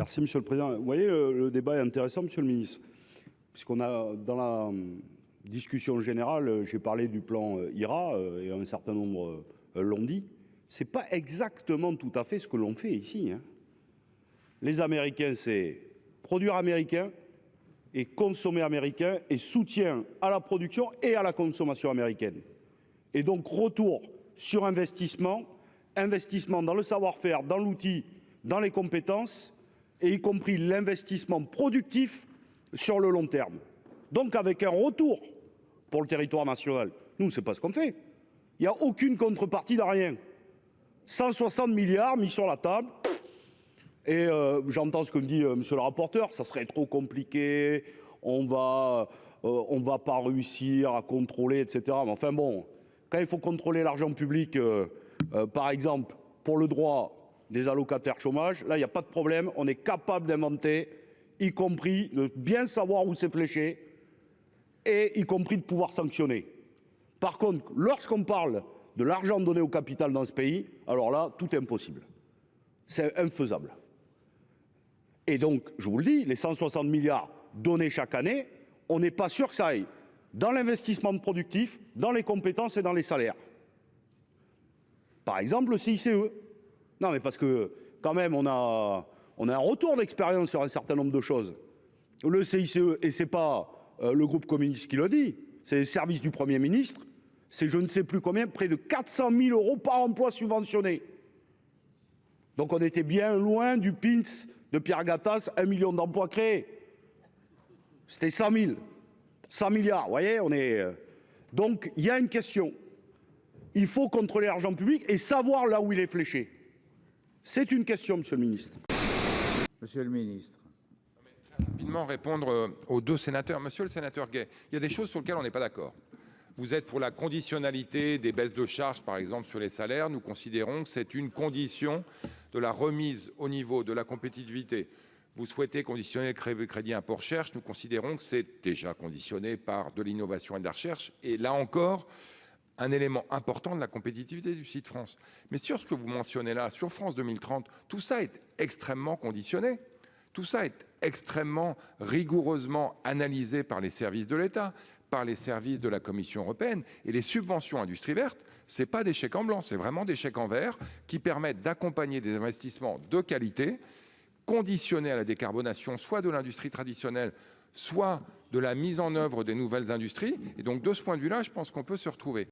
Merci Monsieur le Président. Vous voyez, le débat est intéressant, Monsieur le Ministre, puisqu'on a dans la discussion générale, j'ai parlé du plan IRA et un certain nombre l'ont dit. C'est pas exactement tout à fait ce que l'on fait ici. Hein. Les Américains, c'est produire américain et consommer américain et soutien à la production et à la consommation américaine. Et donc retour sur investissement, investissement dans le savoir-faire, dans l'outil, dans les compétences, et y compris l'investissement productif sur le long terme. Donc avec un retour pour le territoire national. Nous, c'est pas ce qu'on fait. Il n'y a aucune contrepartie de rien. 160 milliards mis sur la table. Et j'entends ce que me dit monsieur le rapporteur, ça serait trop compliqué, on va pas réussir à contrôler, etc. Mais enfin bon, quand il faut contrôler l'argent public, par exemple, pour le droit des allocataires chômage, là, il n'y a pas de problème, on est capable d'inventer, y compris de bien savoir où c'est fléché, et y compris de pouvoir sanctionner. Par contre, lorsqu'on parle de l'argent donné au capital dans ce pays, alors là, tout est impossible. C'est infaisable. Et donc, je vous le dis, les 160 milliards donnés chaque année, on n'est pas sûr que ça aille dans l'investissement productif, dans les compétences et dans les salaires. Par exemple, le CICE. Non, mais parce que quand même, on a un retour d'expérience sur un certain nombre de choses. Le CICE, et c'est pas le groupe communiste qui le dit, c'est les services du Premier ministre, c'est je ne sais plus combien, près de 400 000 € par emploi subventionné. Donc on était bien loin du PINS de Pierre Gattaz, 1 million d'emplois créés. C'était 100 000, 100 milliards, vous voyez, on est... Donc il y a une question. Il faut contrôler l'argent public et savoir là où il est fléché. C'est une question, Monsieur le Ministre. Monsieur le Ministre. Très rapidement répondre aux deux sénateurs. Monsieur le sénateur Gay, il y a des choses sur lesquelles on n'est pas d'accord. Vous êtes pour la conditionnalité des baisses de charges, par exemple, sur les salaires. Nous considérons que c'est une condition de la remise au niveau de la compétitivité. Vous souhaitez conditionner le crédit impôt recherche. Nous considérons que c'est déjà conditionné par de l'innovation et de la recherche. Et là encore, un élément important de la compétitivité du site France. Mais sur ce que vous mentionnez là, sur France 2030, tout ça est extrêmement conditionné. Tout ça est extrêmement rigoureusement analysé par les services de l'État, par les services de la Commission européenne. Et les subventions industrie verte, c'est pas des chèques en blanc, c'est vraiment des chèques en vert qui permettent d'accompagner des investissements de qualité, conditionnés à la décarbonation, soit de l'industrie traditionnelle, soit de la mise en œuvre des nouvelles industries. Et donc, de ce point de vue-là, je pense qu'on peut se retrouver.